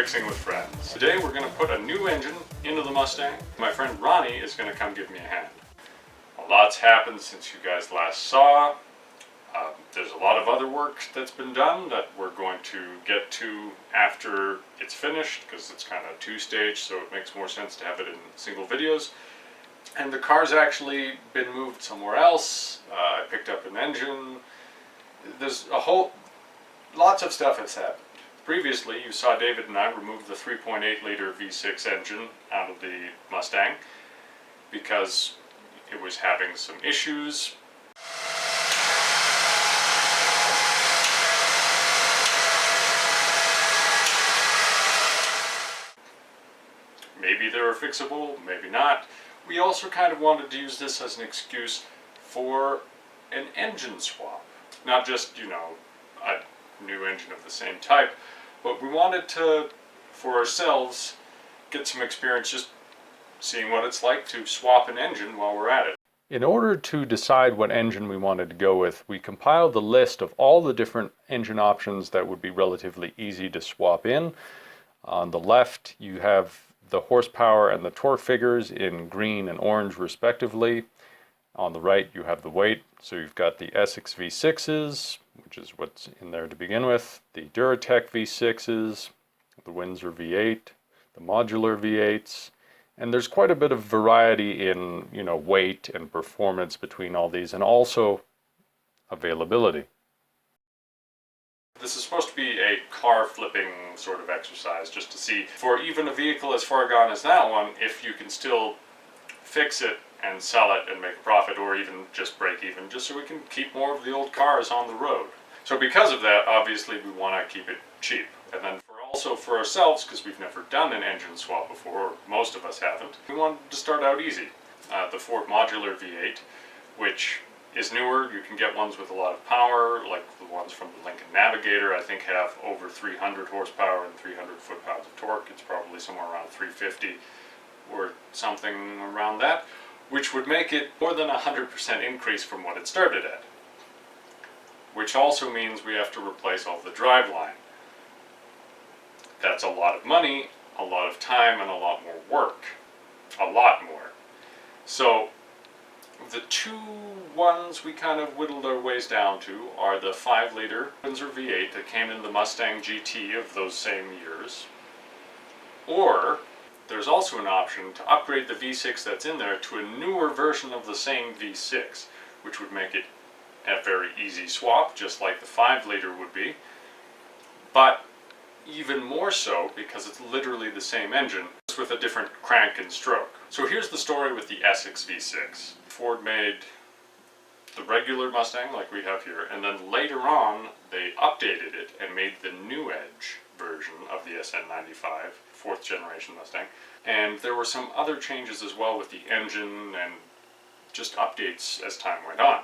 Fixing with Friends. Today we're going to put a new engine into the Mustang. My friend Ronnie is going to come give me a hand. A lot's happened since you guys last saw. There's a lot of other work that's been done that we're going to get to after it's finished, because it's kind of two-stage, so it makes more sense to have it in single videos. And the car's actually been moved somewhere else. I picked up an engine. There's lots of stuff has happened. Previously, you saw David and I remove the 3.8 liter V6 engine out of the Mustang because it was having some issues. Maybe they were fixable, maybe not. We also kind of wanted to use this as an excuse for an engine swap. Not just, you know, a new engine of the same type, but we wanted to, for ourselves, get some experience just seeing what it's like to swap an engine while we're at it. In order to decide what engine we wanted to go with, we compiled the list of all the different engine options that would be relatively easy to swap in. On the left, you have the horsepower and the torque figures in green and orange respectively. On the right, you have the weight. So you've got the Essex V6s, which is what's in there to begin with, the Duratec V6s, the Windsor V8, the modular V8s, and there's quite a bit of variety in, you know, weight and performance between all these, and also availability. This is supposed to be a car flipping sort of exercise, just to see, for even a vehicle as far gone as that one, if you can still fix it and sell it and make a profit, or even just break even, just so we can keep more of the old cars on the road. So because of that, obviously we want to keep it cheap. And then also for ourselves, because we've never done an engine swap before, or most of us haven't, we wanted to start out easy. The Ford modular V8, which is newer. You can get ones with a lot of power, like the ones from the Lincoln Navigator, I think have over 300 horsepower and 300 foot-pounds of torque. It's probably somewhere around 350 or something around that, which would make it more than 100% increase from what it started at. Which also means we have to replace all the driveline. That's a lot of money, a lot of time, and a lot more work. A lot more. So the two ones we kind of whittled our ways down to are the 5-liter Windsor V8 that came in the Mustang GT of those same years, or there's also an option to upgrade the V6 that's in there to a newer version of the same V6, which would make it a very easy swap, just like the 5-liter would be, but even more so because it's literally the same engine, just with a different crank and stroke. So here's the story with the Essex V6. Ford made the regular Mustang like we have here, and then later on they updated it and made the new Edge version of the SN95, 4th generation Mustang. And there were some other changes as well with the engine and just updates as time went on.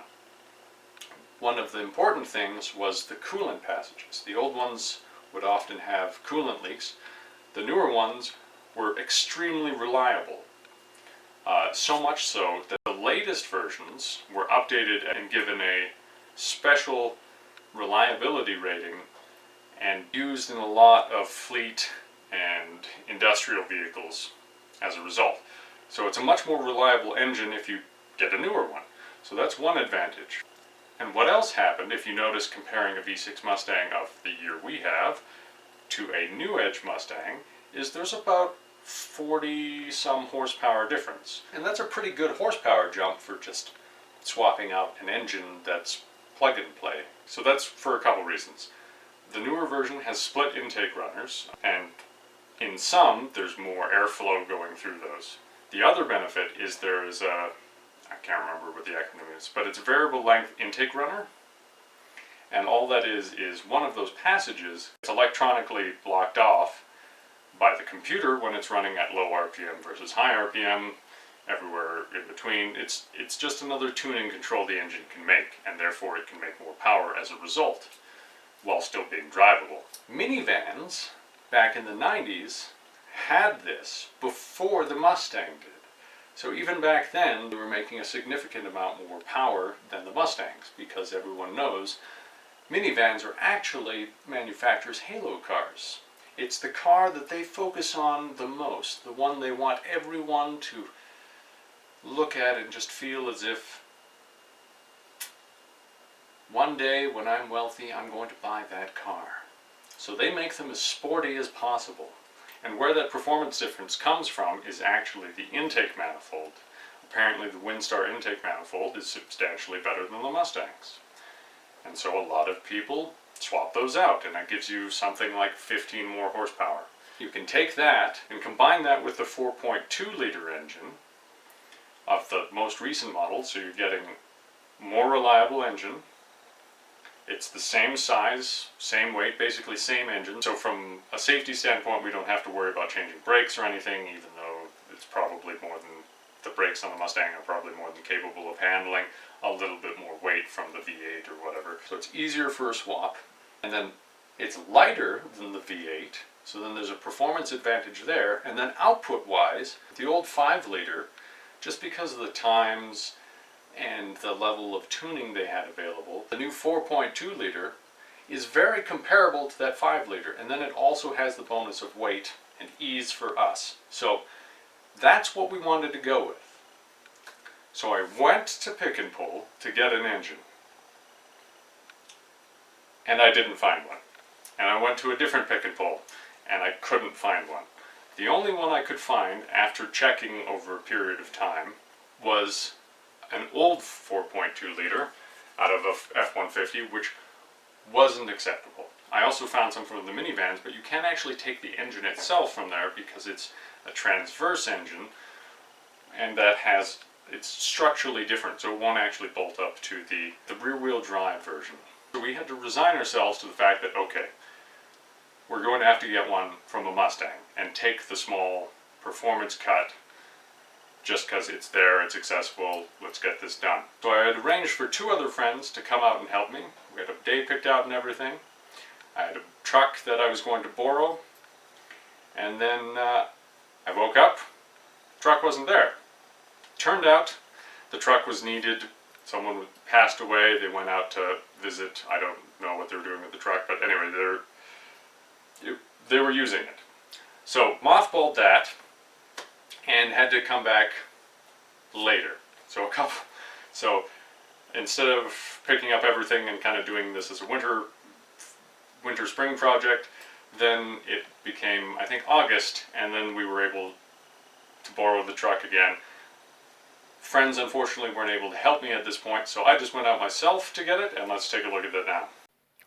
One of the important things was the coolant passages. The old ones would often have coolant leaks. The newer ones were extremely reliable. So much so that the latest versions were updated and given a special reliability rating and used in a lot of fleet and industrial vehicles as a result. So it's a much more reliable engine if you get a newer one. So that's one advantage. And what else happened, if you notice comparing a V6 Mustang of the year we have to a new Edge Mustang, is there's about 40 some horsepower difference. And that's a pretty good horsepower jump for just swapping out an engine that's plug and play. So that's for a couple reasons. The newer version has split intake runners, and in some there's more airflow going through those. The other benefit is there is a, I can't remember what the acronym is, but it's a variable length intake runner, and all that is one of those passages is electronically blocked off by the computer when it's running at low RPM versus high RPM, everywhere in between. It's just another tuning control the engine can make, and therefore it can make more power as a result, while still being drivable. Minivans, back in the 90s, had this before the Mustang did. So even back then, they were making a significant amount more power than the Mustangs, because everyone knows minivans are actually manufacturers' halo cars. It's the car that they focus on the most, the one they want everyone to look at and just feel as if one day when I'm wealthy, I'm going to buy that car. So they make them as sporty as possible. And where that performance difference comes from is actually the intake manifold. Apparently the Windstar intake manifold is substantially better than the Mustangs. And so a lot of people swap those out, and that gives you something like 15 more horsepower. You can take that and combine that with the 4.2 liter engine of the most recent model, so you're getting more reliable engine. It's the same size, same weight, basically same engine. So from a safety standpoint, we don't have to worry about changing brakes or anything, even though it's probably more than, the brakes on the Mustang are probably more than capable of handling a little bit more weight from the V8 or whatever. So it's easier for a swap. And then it's lighter than the V8, so then there's a performance advantage there. And then output-wise, the old 5 liter, just because of the times and the level of tuning they had available, the new 4.2 liter is very comparable to that 5 liter, and then it also has the bonus of weight and ease for us. So that's what we wanted to go with. So I went to Pick and Pull to get an engine, and I didn't find one. And I went to a different Pick and Pull, and I couldn't find one. The only one I could find after checking over a period of time was an old 4.2 liter out of a F-150, which wasn't acceptable. I also found some from the minivans, but you can't actually take the engine itself from there because it's a transverse engine, and that has, it's structurally different, so it won't actually bolt up to the rear-wheel drive version. So we had to resign ourselves to the fact that, okay, we're going to have to get one from a Mustang and take the small performance cut just because it's there, it's accessible, let's get this done. So I had arranged for 2 other friends to come out and help me. We had a day picked out and everything. I had a truck that I was going to borrow, and then I woke up, the truck wasn't there. Turned out the truck was needed. Someone passed away, they went out to visit. I don't know what they were doing with the truck, but anyway, they were using it. So mothballed that and had to come back later. So instead of picking up everything and kind of doing this as a winter spring project, then it became, I think, August, and then we were able to borrow the truck again. Friends unfortunately weren't able to help me at this point, so I just went out myself to get it, and let's take a look at that now.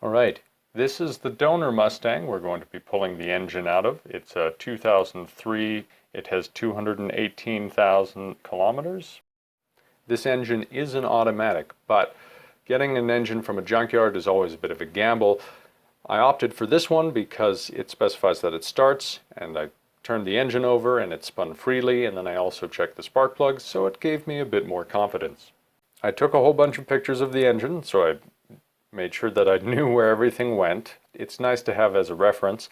Alright, this is the donor Mustang we're going to be pulling the engine out of. It's a 2003, it has 218,000 kilometers. This engine is an automatic, but getting an engine from a junkyard is always a bit of a gamble. I opted for this one because it specifies that it starts, and I turned the engine over and it spun freely, and then I also checked the spark plugs, so it gave me a bit more confidence. I took a whole bunch of pictures of the engine, so I made sure that I knew where everything went. It's nice to have as a reference.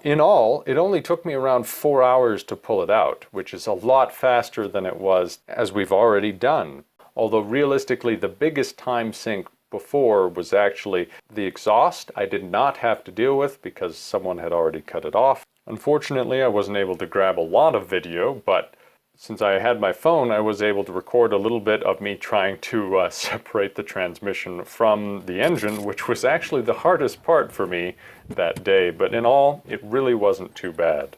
In all, it only took me around 4 hours to pull it out, which is a lot faster than it was as we've already done. Although realistically, the biggest time sink before was actually the exhaust. I did not have to deal with because someone had already cut it off. Unfortunately, I wasn't able to grab a lot of video, but since I had my phone, I was able to record a little bit of me trying to separate the transmission from the engine, which was actually the hardest part for me that day. But in all, it really wasn't too bad.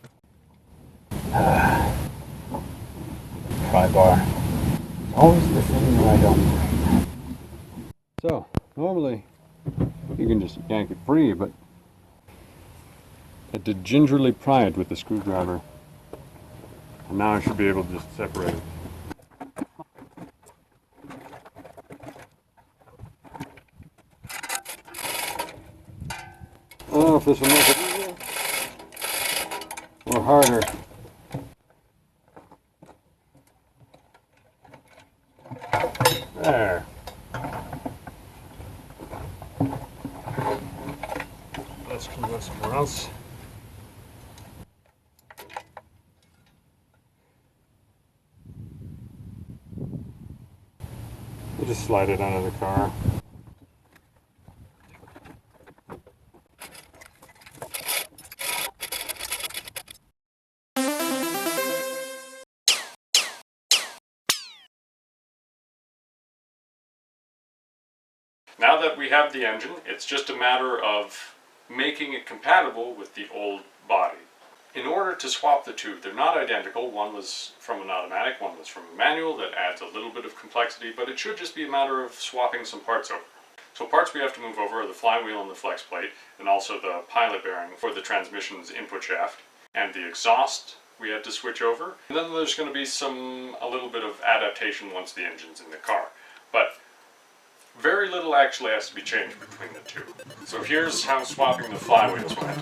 Pry bar. Always the thing that I don't. So, normally you can just yank it free, but I had to gingerly pry it with the screwdriver. And now I should be able to just separate it. I don't know if this will make it easier or harder. There. Let's go somewhere else. We'll just slide it under the car. Now that we have the engine, it's just a matter of making it compatible with the old body. In order to swap the two, they're not identical. One was from an automatic, one was from a manual. That adds a little bit of complexity, but it should just be a matter of swapping some parts over. So parts we have to move over are the flywheel and the flex plate, and also the pilot bearing for the transmission's input shaft, and the exhaust we had to switch over. And then there's going to be a little bit of adaptation once the engine's in the car. But very little actually has to be changed between the two. So here's how swapping the flywheels went.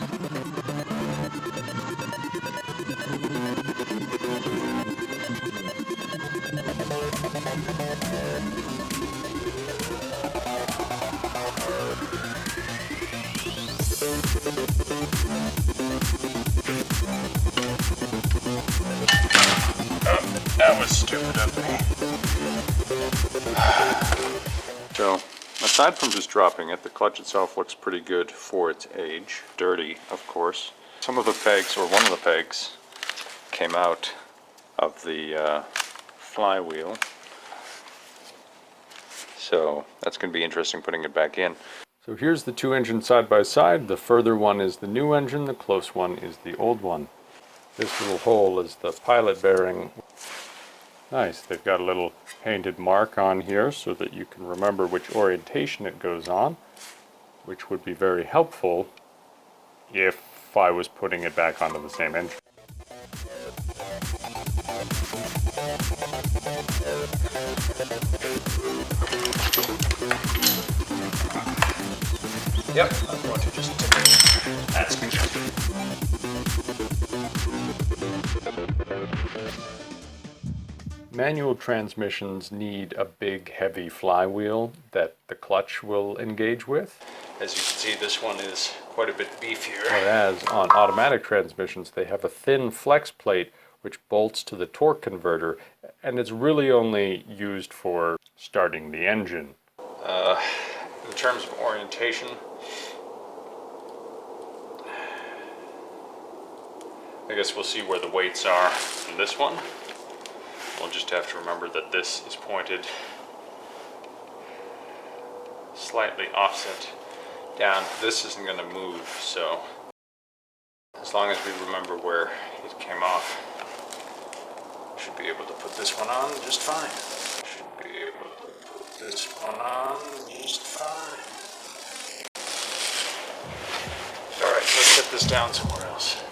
That was stupid of me. So, aside from just dropping it, the clutch itself looks pretty good for its age. Dirty, of course. Some of the pegs, or one of the pegs, came out of the flywheel. So, that's going to be interesting putting it back in. So here's the two engines side by side. The further one is the new engine, the close one is the old one. This little hole is the pilot bearing. Nice, they've got a little painted mark on here so that you can remember which orientation it goes on, which would be very helpful if I was putting it back onto the same engine. Yep, I'm going to just tip it. That's good. Manual transmissions need a big, heavy flywheel that the clutch will engage with. As you can see, this one is quite a bit beefier. Whereas on automatic transmissions, they have a thin flex plate which bolts to the torque converter, and it's really only used for starting the engine. In terms of orientation, I guess we'll see where the weights are in this one. We'll just have to remember that this is pointed slightly offset down. This isn't going to move, so as long as we remember where it came off, should be able to put this one on just fine. Should be able to put this one on just fine. Alright, let's set this down somewhere else.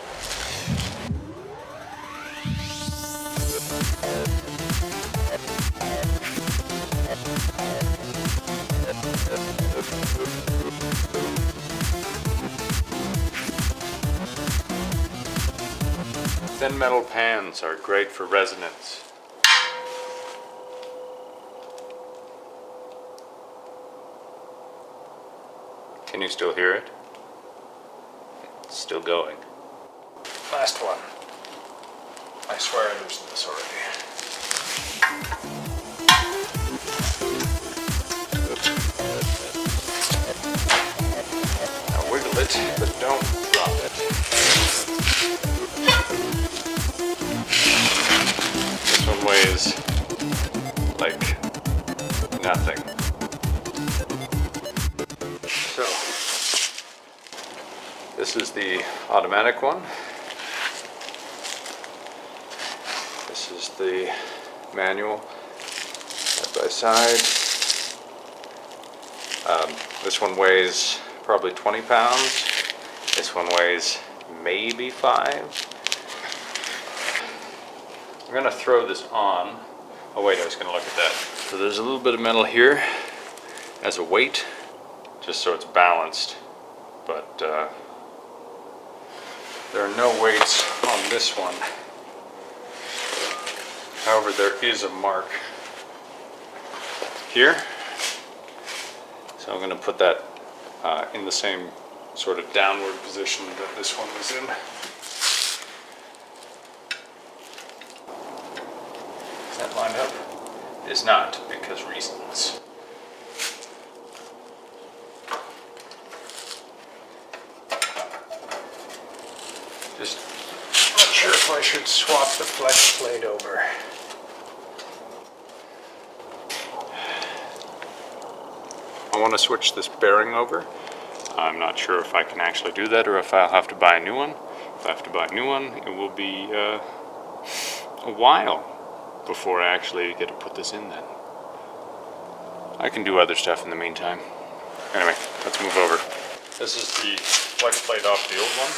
Thin metal pans are great for resonance. Can you still hear it? It's still going. Last one. I swear I loosened this already. Now wiggle it, but don't drop it. This one weighs like nothing. So, this is the automatic one. This is the manual, side by side. This one weighs probably 20 pounds. This one weighs maybe 5. I'm going to throw this on. Oh wait, I was going to look at that. So there's a little bit of metal here as a weight, just so it's balanced. But there are no weights on this one. However, there is a mark here. So I'm going to put that in the same sort of downward position that this one was in. Is that lined up? It is not, because reasons. Just not sure if I should swap the flex plate over. I want to switch this bearing over. I'm not sure if I can actually do that or if I'll have to buy a new one. If I have to buy a new one, it will be a while before I actually get to put this in then. I can do other stuff in the meantime. Anyway, let's move over. This is the flex plate off the old one.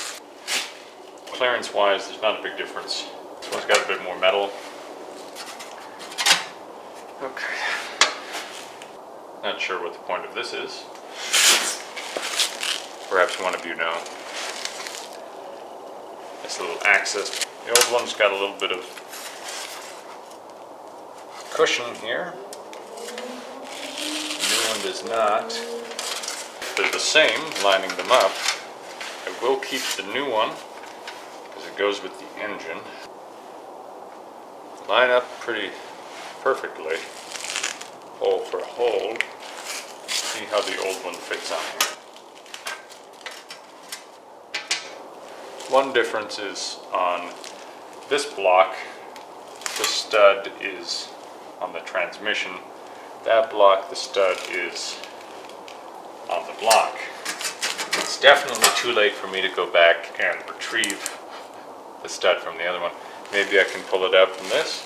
Clearance wise, there's not a big difference. This one's got a bit more metal. Okay. Not sure what the point of this is. Perhaps one of you know. This little axis. The old one's got a little bit of cushion here. The new one does not. They're the same, lining them up. I will keep the new one because it goes with the engine. Line up pretty perfectly, hole for hole. See how the old one fits on here. One difference is on this block, the stud is on the transmission. That block, the stud is on the block. It's definitely too late for me to go back and retrieve the stud from the other one. Maybe I can pull it out from this,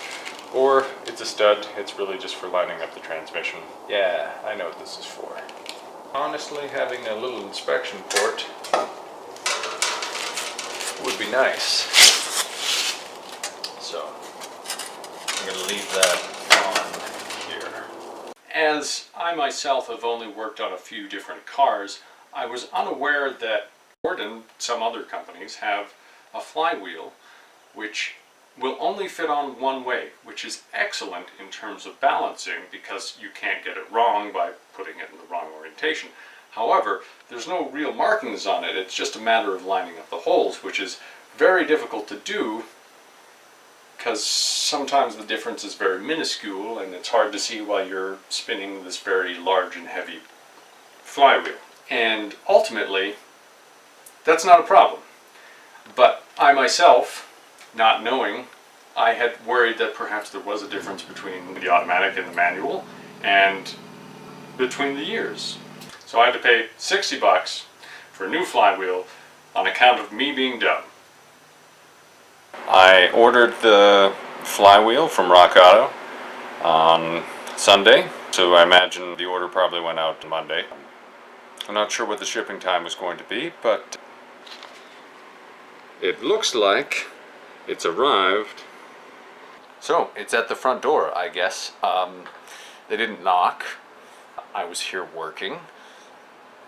or it's a stud, it's really just for lining up the transmission. Yeah, I know what this is for. Honestly, having a little inspection port would be nice. So, I'm going to leave that on here. As I myself have only worked on a few different cars, I was unaware that Ford and some other companies have a flywheel which will only fit on one way, which is excellent in terms of balancing because you can't get it wrong by putting it in the wrong orientation. However, there's no real markings on it, it's just a matter of lining up the holes, which is very difficult to do because sometimes the difference is very minuscule and it's hard to see while you're spinning this very large and heavy flywheel. And ultimately, that's not a problem. But I myself, not knowing, I had worried that perhaps there was a difference between the automatic and the manual and between the years. So I had to pay 60 bucks for a new flywheel on account of me being dumb. I ordered the flywheel from Rock Auto on Sunday, so I imagine the order probably went out Monday. I'm not sure what the shipping time was going to be, but it looks like it's arrived. So, it's at the front door, I guess. They didn't knock. I was here working.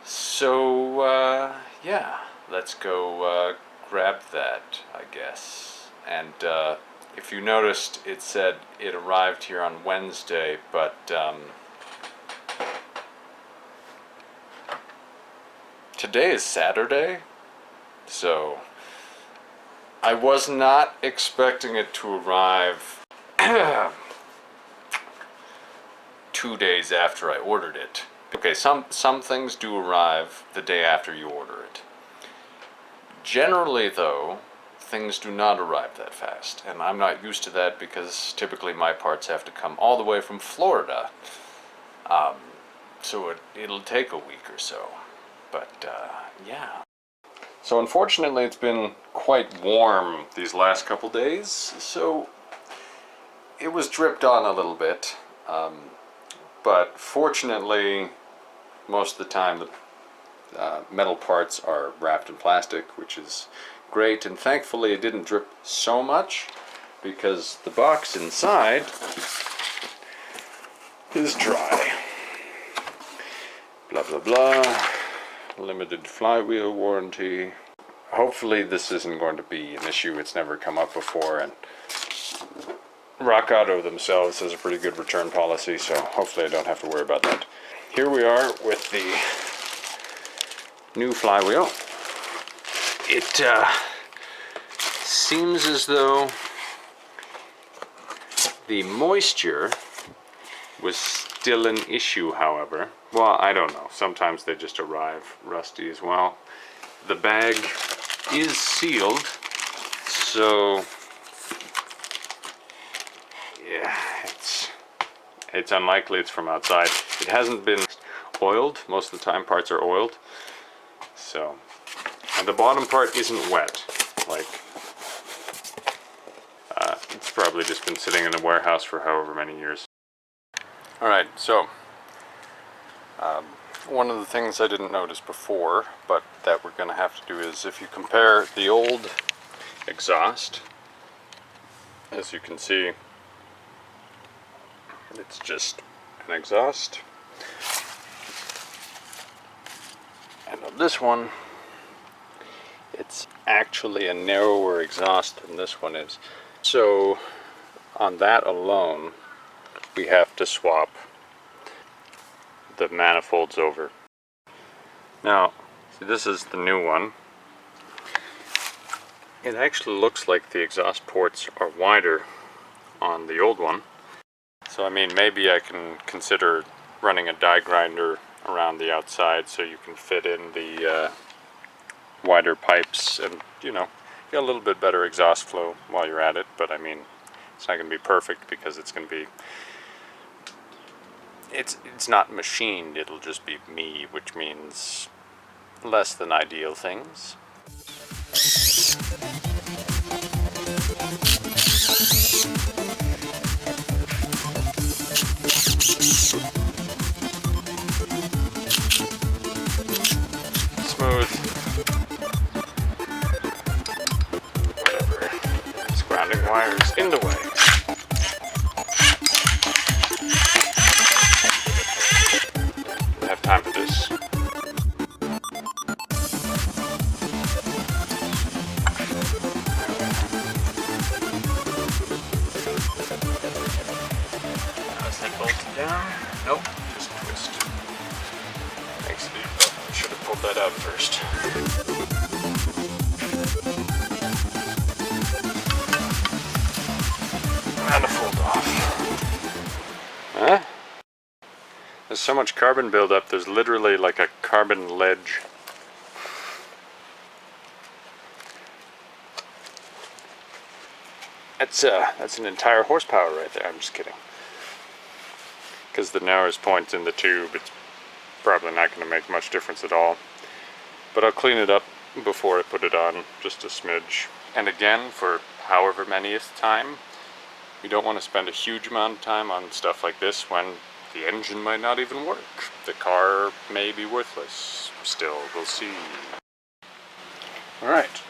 So, yeah, let's go grab that, I guess. And if you noticed, it said it arrived here on Wednesday, but today is Saturday, so I was not expecting it to arrive 2 days after I ordered it. Okay, some things do arrive the day after you order it. Generally, though, things do not arrive that fast, and I'm not used to that because typically my parts have to come all the way from Florida. So it'll take a week or so, but yeah. So unfortunately it's been quite warm these last couple days, so it was dripped on a little bit, but fortunately most of the time the metal parts are wrapped in plastic, which is great, and thankfully it didn't drip so much because the box inside is dry. Blah blah blah. Limited flywheel warranty. Hopefully this isn't going to be an issue. It's never come up before, and Rock Auto themselves has a pretty good return policy, so hopefully I don't have to worry about that. Here we are with the new flywheel. It seems as though the moisture was still an issue, however. Well, I don't know. Sometimes they just arrive rusty as well. The bag is sealed, so yeah, it's unlikely it's from outside. It hasn't been oiled. Most of the time parts are oiled. So, and the bottom part isn't wet. Like, it's probably just been sitting in a warehouse for however many years. Alright, so one of the things I didn't notice before, but that we're going to have to do is if you compare the old exhaust, as you can see, it's just an exhaust. And on this one, it's actually a narrower exhaust than this one is. So on that alone, we have to swap the manifolds over. Now, see, this is the new one. It actually looks like the exhaust ports are wider on the old one. So I mean, maybe I can consider running a die grinder around the outside so you can fit in the wider pipes and, you know, get a little bit better exhaust flow while you're at it. But I mean, it's not going to be perfect because it's going to be, it's not machined, it'll just be me, which means less than ideal things. Smooth. Whatever. This grounding wire is in the way. I have time for this. Now is that bolted down? Nope, just twist. Makes it easy. Should have pulled that out first. Manifold off. Huh? There's so much carbon buildup, there's literally like a carbon ledge. That's an entire horsepower right there. I'm just kidding. Because the narrowest point in the tube, it's probably not going to make much difference at all. But I'll clean it up before I put it on, just a smidge. And again, for however manyth time, you don't want to spend a huge amount of time on stuff like this when the engine might not even work. The car may be worthless. Still, we'll see. Alright.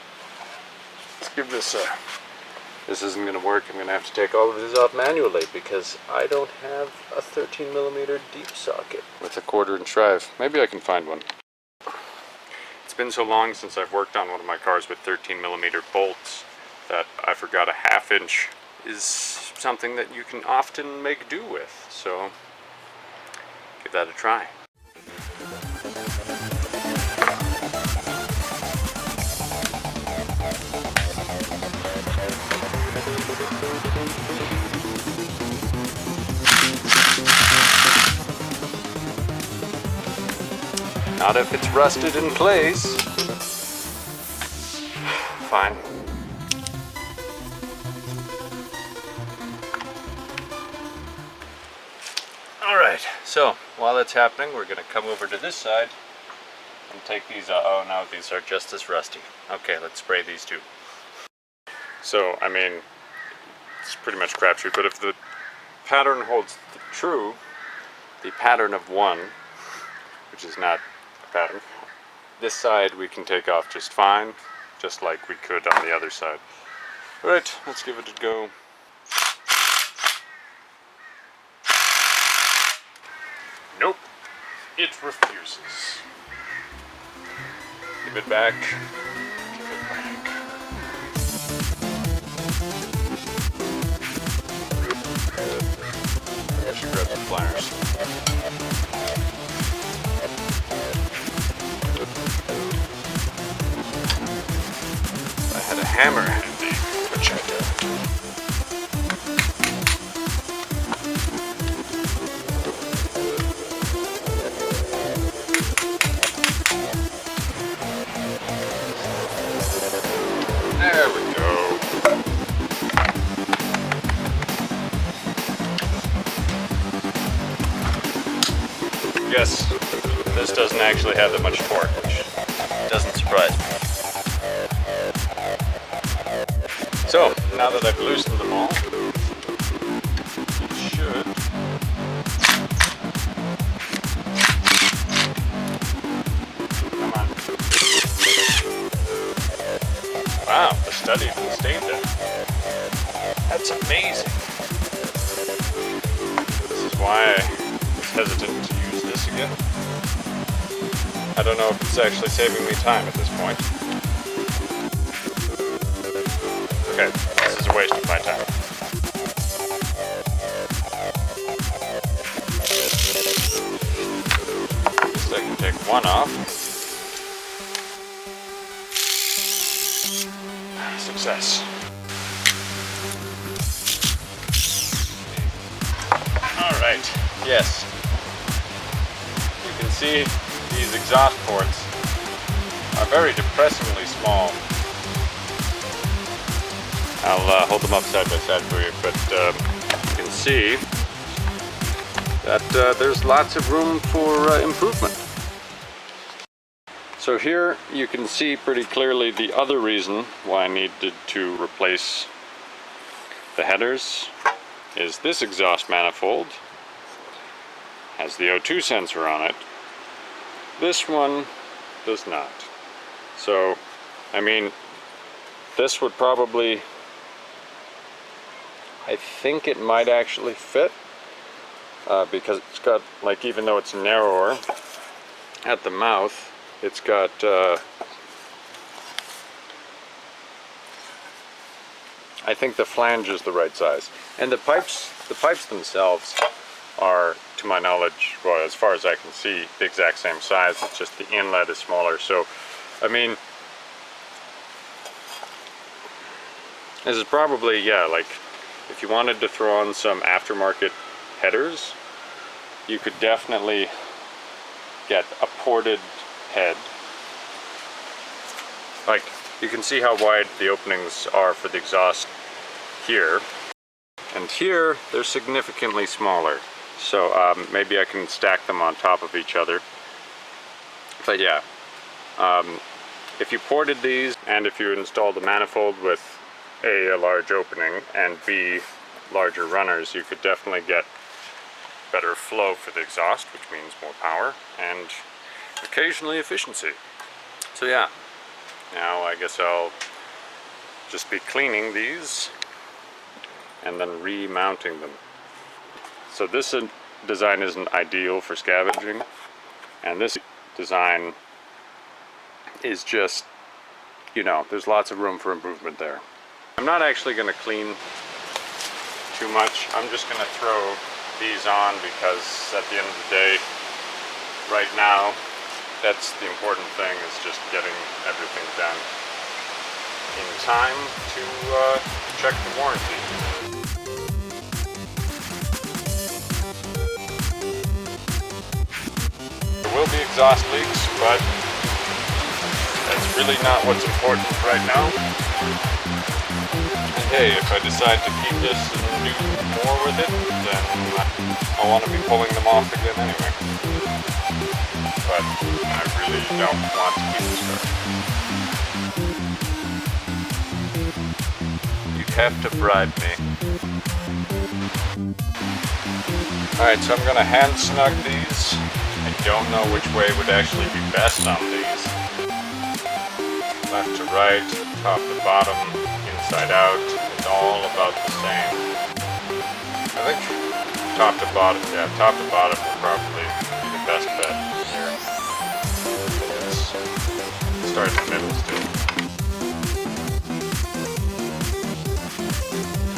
Let's give this a... This isn't going to work. I'm going to have to take all of these off manually because I don't have a 13mm deep socket with a 1/4" drive. Maybe I can find one. It's been so long since I've worked on one of my cars with 13mm bolts that I forgot a 1/2 inch is something that you can often make do with. So give that a try. Not if it's rusted in place. Fine. Alright, so while that's happening, we're going to come over to this side and take these out. Oh no, these are just as rusty. Okay, let's spray these too. So, I mean, it's pretty much crapshoot, but if the pattern holds true, the pattern of 1, which is not pattern. This side we can take off just fine, just like we could on the other side. Alright, let's give it a go. Nope, it refuses. Give it back. Give it back. I should grab some pliers. I had a hammer handy, which I don't. There we go. Yes, actually have that much torque, which doesn't surprise me. So, now that I've loosened them all, it should come on. Wow, the study even stayed there. That's amazing. This is why I was hesitant to use this again. I don't know if it's actually saving me time at this point. Okay, this is a waste of my time. Guess I can take one off. Success. Alright, yes. You can see these exhaust ports are very depressingly small. I'll hold them up side by side for you, but you can see that there's lots of room for improvement. So here you can see pretty clearly the other reason why I needed to replace the headers is this exhaust manifold has the O2 sensor on it. This one does not. So, I mean, this would probably, I think it might actually fit because it's got, like, even though it's narrower at the mouth, it's got I think the flange is the right size, and the pipes themselves are, to my knowledge, well, as far as I can see, the exact same size. It's just the inlet is smaller. So, I mean, this is probably, yeah, like if you wanted to throw on some aftermarket headers, you could definitely get a ported head. Like, you can see how wide the openings are for the exhaust here, and here they're significantly smaller. So maybe I can stack them on top of each other. But yeah, if you ported these, and if you installed the manifold with A, a large opening, and B, larger runners, you could definitely get better flow for the exhaust, which means more power, and occasionally efficiency. So yeah, now I guess I'll just be cleaning these and then remounting them. So this design isn't ideal for scavenging, and this design is just, you know, there's lots of room for improvement there. I'm not actually going to clean too much. I'm just going to throw these on because at the end of the day, right now, that's the important thing, is just getting everything done in time to check the warranty. There will be exhaust leaks, but that's really not what's important right now. And hey, if I decide to keep this and do more with it, then I want to be pulling them off again anyway. But I really don't want to keep this car. You'd have to bribe me. Alright, so I'm going to hand snug these. I don't know which way would actually be best on these. Left to right, top to bottom, inside out, it's all about the same. I think top to bottom, yeah, top to bottom would probably be the best bet here. Let's start in the middle still.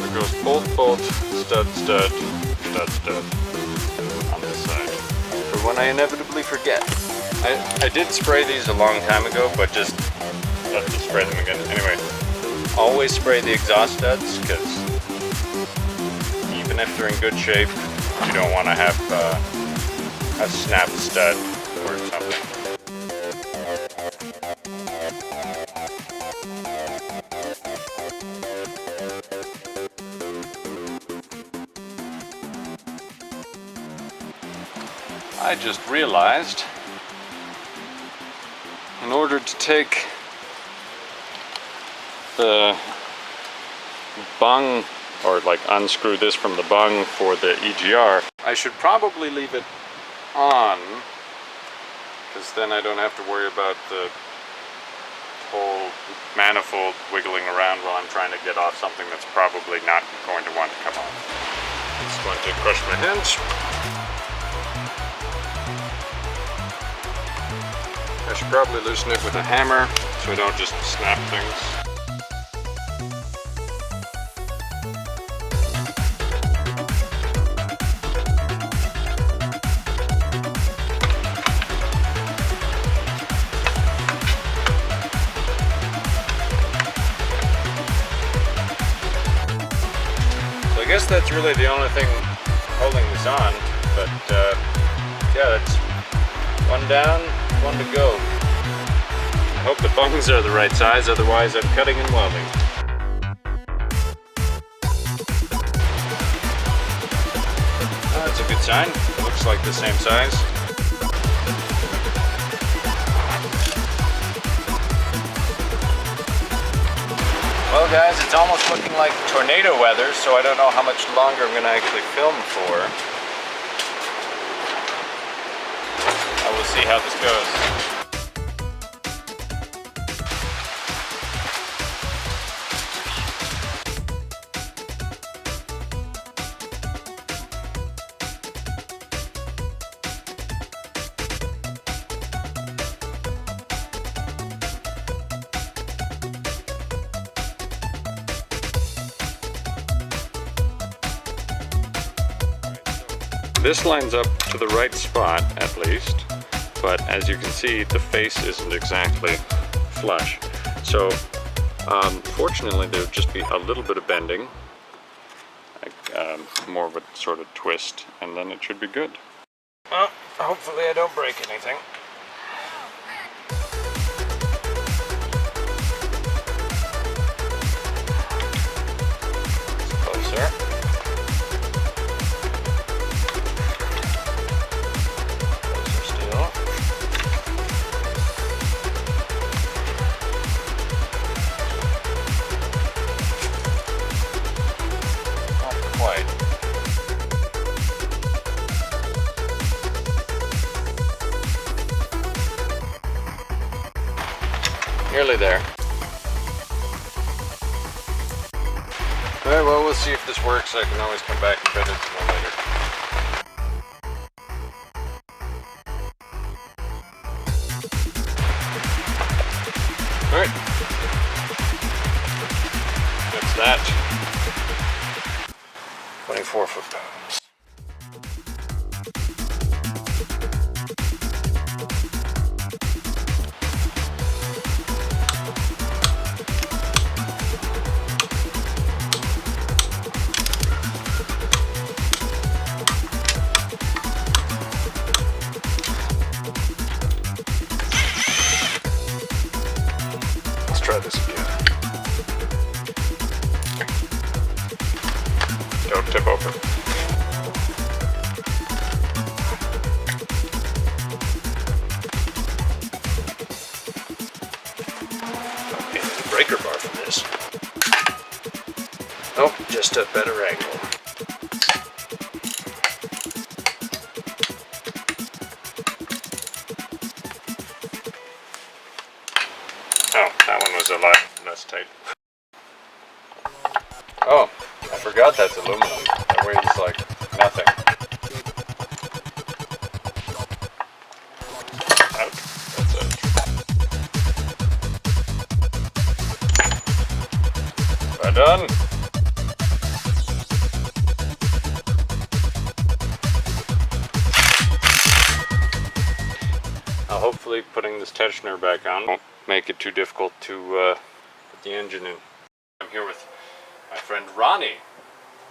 There goes bolt, stud, stud, stud, stud on this side. For when I inevitably forget. I did spray these a long time ago, but just have to spray them again. Anyway, always spray the exhaust studs, because even if they're in good shape, you don't want to have a snapped stud or something. I just realized in order to take the bung, or like unscrew this from the bung for the EGR, I should probably leave it on, because then I don't have to worry about the whole manifold wiggling around while I'm trying to get off something that's probably not going to want to come off. Just going to crush my hinge. I should probably loosen it with a hammer so I don't just snap things. I guess that's really the only thing holding this on, but yeah, that's one down, one to go. I hope the bungs are the right size, otherwise I'm cutting and welding. That's a good sign. Looks like the same size. Well guys, it's almost looking like tornado weather, so I don't know how much longer I'm going to actually film for. I will see how this goes. This lines up to the right spot, at least, but as you can see, the face isn't exactly flush. So, fortunately, there'll just be a little bit of bending, like more of a sort of twist, and then it should be good. Well, hopefully I don't break anything. Closer. Nearly there. Alright, well, we'll see if this works. I can always come back and bend it some more later. Alright. That's that. 24 foot-pounds. Try this again. Don't tip over. Okay, the breaker bar for this. Nope, just a better angle. Oh, that one was a lot less tight. Oh, I forgot that's aluminum. That weighs like nothing. Out. That's it. We're done. Now hopefully putting this tensioner back on won't make it too difficult to put the engine in. I'm here with my friend Ronnie.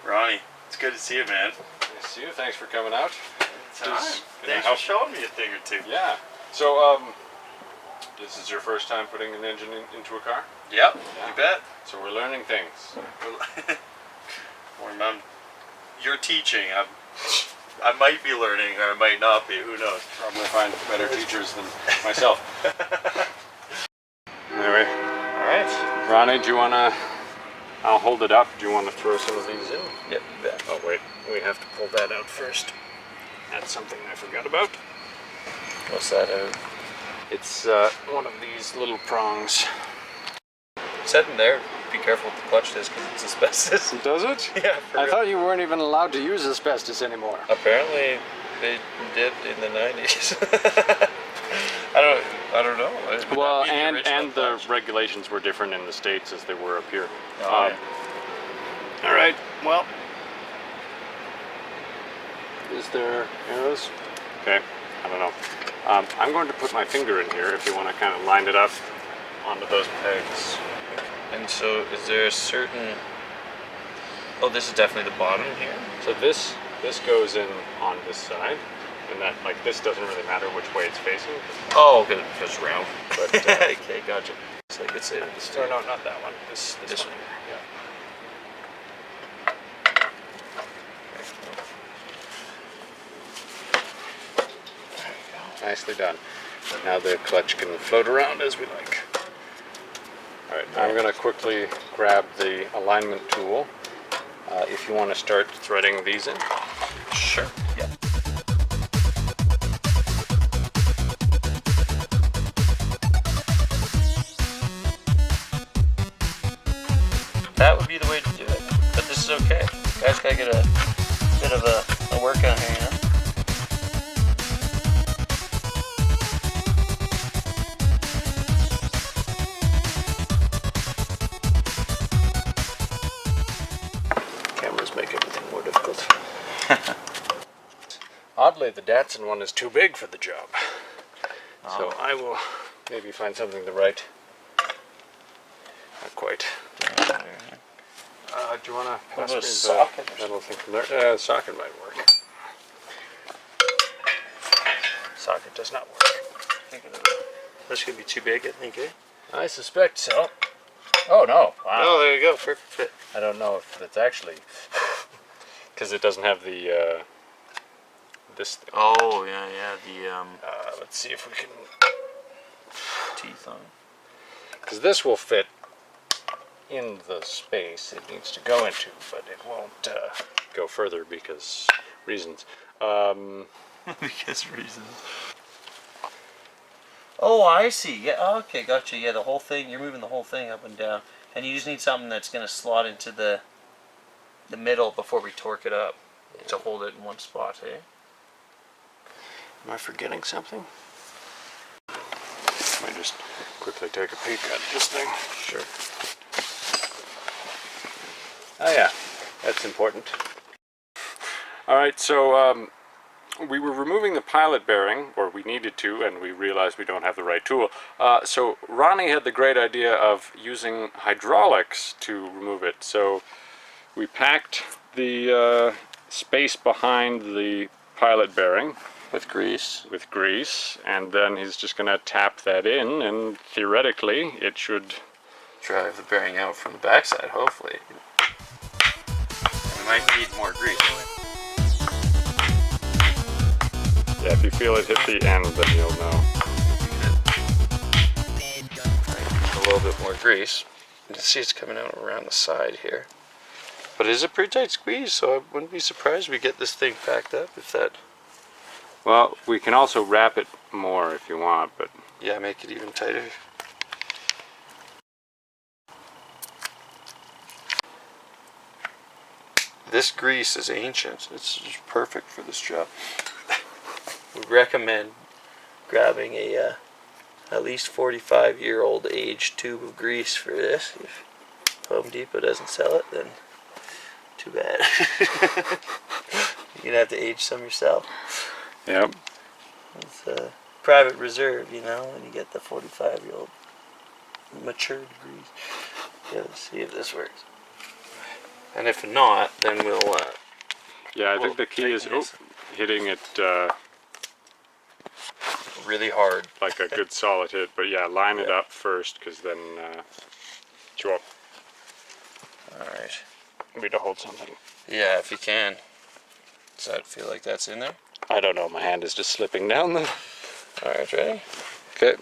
Ronnie, it's good to see you, man. Nice to see you. Thanks for coming out. Thanks for showing me a thing or two. Yeah. So, this is your first time putting an engine into a car? Yep, Yeah. you bet. So we're learning things. You're teaching. I might be learning, or I might not be. Who knows? Probably find better teachers than myself. Ronnie, do you wanna? I'll hold it up. Do you want to throw some of these in? Yep. Oh wait, we have to pull that out first. That's something I forgot about. What's that out? It's one of these little prongs. Said in there, be careful with the clutch disc because it's asbestos. Does it? Yeah, for I real. thought you weren't even allowed to use asbestos anymore. Apparently they did in the 90s. I don't know. It would Well, not be and original the clutch. regulations were different in the States as they were up here. Oh, yeah. All right. Well, is there arrows? Okay. I don't know. I'm going to put my finger in here if you want to kind of line it up onto those pegs. And so is there a certain... Oh, this is definitely the bottom here? So this goes in on this side, and that like this doesn't really matter which way it's facing. Oh, because it's round. But Okay, gotcha. It's like it's in the no, not that one. This This one. one. Yeah. Nicely done. Now the clutch can float around as we like. All right, I'm going to quickly grab the alignment tool if you want to start threading these in. Sure. Yeah. That would be the way to do it, but this is okay. Guys gotta get a bit of a workout here, you know? Cameras make everything more difficult. Oddly, the Datsun one is too big for the job. So I will maybe find something to write. Not quite. Do you want to pass me a the socket or little thing from there? Socket might work. Socket does not work. This could be too big, I think, eh? I suspect so. Oh no! Wow. Oh, there you go. Perfect fit. I don't know if it's actually because it doesn't have the this thing. Oh, yeah, the Let's see if we can. teeth on. Because this will fit in the space it needs to go into, but it won't go further because reasons. Because reasons. Oh, I see. Yeah, okay, gotcha. Yeah, the whole thing, you're moving the whole thing up and down. And you just need something that's going to slot into the middle before we torque it up to hold it in one spot, eh? Am I forgetting something? Let me just quickly take a peek at this thing. Sure. Oh yeah, that's important. Alright, so we were removing the pilot bearing, or we needed to, and we realized we don't have the right tool. So Ronnie had the great idea of using hydraulics to remove it. So we packed the space behind the pilot bearing With grease. with grease, and then he's just going to tap that in, and theoretically it should... Drive the bearing out from the backside, hopefully. We might need more grease. Yeah, if you feel it hit the end, then you'll know. A little bit more grease. You can see it's coming out around the side here. But it is a pretty tight squeeze, so I wouldn't be surprised we get this thing packed up if that... Well, we can also wrap it more if you want, but... Yeah, make it even tighter. This grease is ancient. It's just perfect for this job. We recommend grabbing a at least 45-year-old aged tube of grease for this. If Home Depot doesn't sell it, then too bad. You're gonna have to age some yourself. Yep. It's a private reserve, you know, when you get the 45-year-old matured grease. Yeah, let's see if this works. And if not, then we'll. Yeah, I think the key is hitting it really hard. like a good solid hit. But yeah, line it up first, because then sure. All right. Need to hold something. Yeah, if you can. Does that feel like that's in there? I don't know. My hand is just slipping down the. All right, ready? Okay.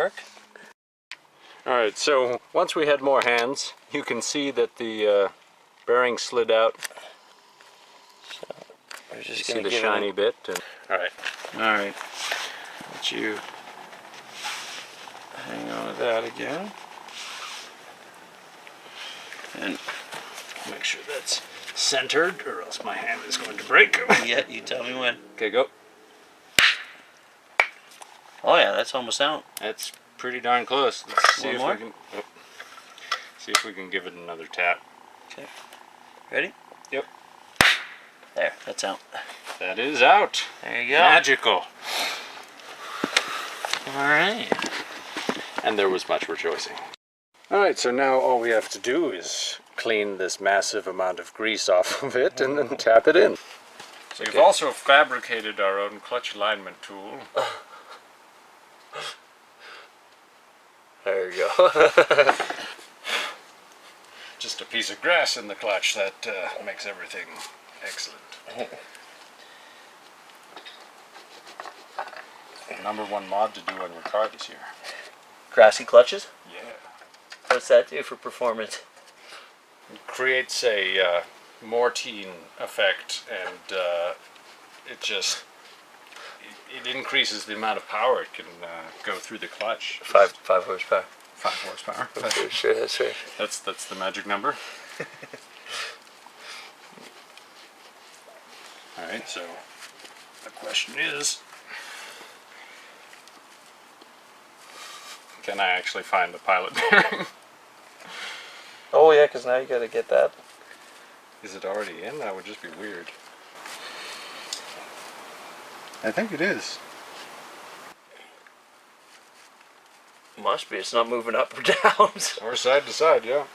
work. Alright, so once we had more hands, you can see that the bearing slid out. So we're You just see gonna the give shiny it bit. And... Alright. Let you hang on to that again. And make sure that's centered, or else my hand is going to break. Yeah, you tell me when. Okay, go. Oh yeah, that's almost out. That's pretty darn close. Let's see One if more? we can. Oh, see if we can give it another tap. Okay. Ready? Yep. There, that's out. That is out. There you go. Magical. Alright. And there was much rejoicing. Alright, so now all we have to do is clean this massive amount of grease off of it and then tap it in. So We've also fabricated our own clutch alignment tool. There you go. Just a piece of grass in the clutch that makes everything excellent. Number one mod to do on your car this year. Grassy clutches? Yeah. What's that do for performance? It creates a Mortine effect, and it increases the amount of power it can go through the clutch. Five horsepower. 5 horsepower. Sure, that's right. That's the magic number. Alright, so the question is, can I actually find the pilot bearing? Oh yeah, because now you gotta get that. Is it already in? That would just be weird. I think it is. Must be. It's not moving up or down. Or side to side, yeah.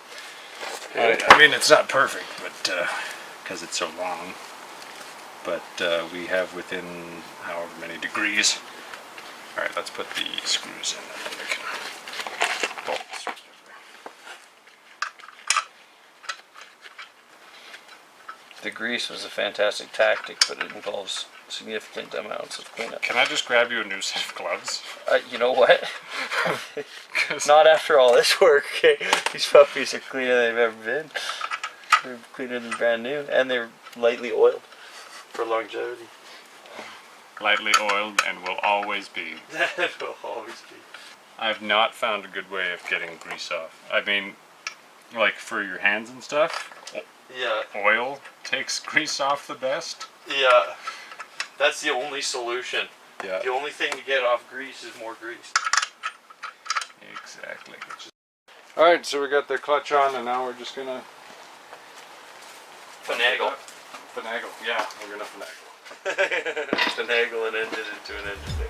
I mean, it's not perfect, but because it's so long. But we have within however many degrees. All right, let's put the screws in, and then we can bolt the screws over. The grease was a fantastic tactic, but it involves significant amounts of cleanup. Can I just grab you a new set of gloves? You know what? Not after all this work. Okay? These puppies are cleaner than they've ever been. They're cleaner than brand new, and they're lightly oiled for longevity. Lightly oiled and will always be. That will always be. I've not found a good way of getting grease off. I mean, like for your hands and stuff, Yeah. oil takes grease off the best. Yeah. That's the only solution. Yeah. The only thing to get off grease is more grease. Exactly. Alright, so we got the clutch on, and now we're just gonna Finagle. Finagle, yeah, we're gonna finagle. Finagle an engine into an engine bay.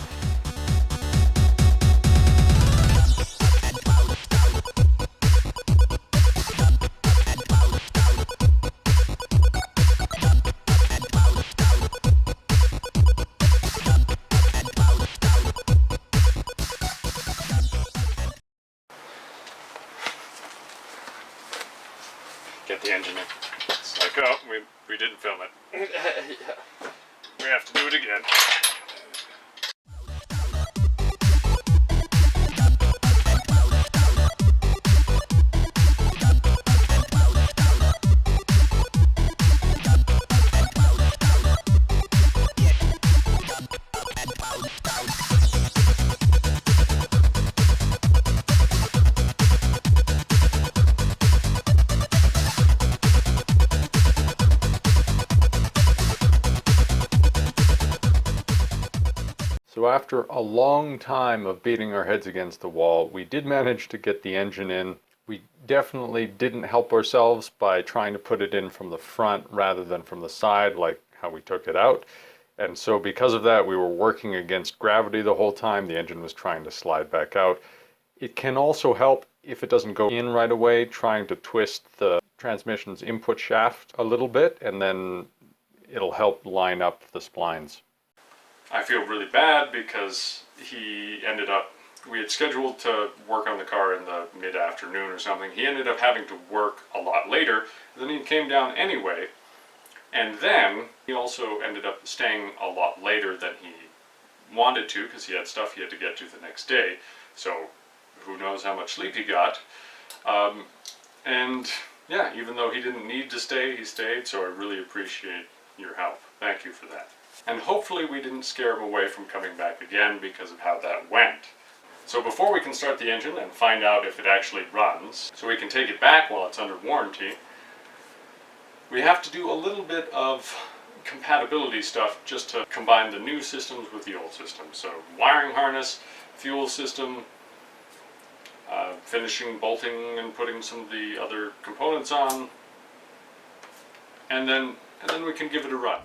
Get the engine in. It's like, oh, we didn't film it. Yeah. We have to do it again. So after a long time of beating our heads against the wall, we did manage to get the engine in. We definitely didn't help ourselves by trying to put it in from the front rather than from the side, like how we took it out. And so because of that, we were working against gravity the whole time. The engine was trying to slide back out. It can also help, if it doesn't go in right away, trying to twist the transmission's input shaft a little bit, and then it'll help line up the splines. I feel really bad because we had scheduled to work on the car in the mid-afternoon or something. He ended up having to work a lot later. Then he came down anyway. And then he also ended up staying a lot later than he wanted to because he had stuff he had to get to the next day. So who knows how much sleep he got. And yeah, even though he didn't need to stay, he stayed, so I really appreciate your help. Thank you for that. And hopefully we didn't scare him away from coming back again because of how that went. So before we can start the engine and find out if it actually runs, so we can take it back while it's under warranty, we have to do a little bit of compatibility stuff just to combine the new systems with the old system. So wiring harness, fuel system, finishing bolting and putting some of the other components on, and then we can give it a run.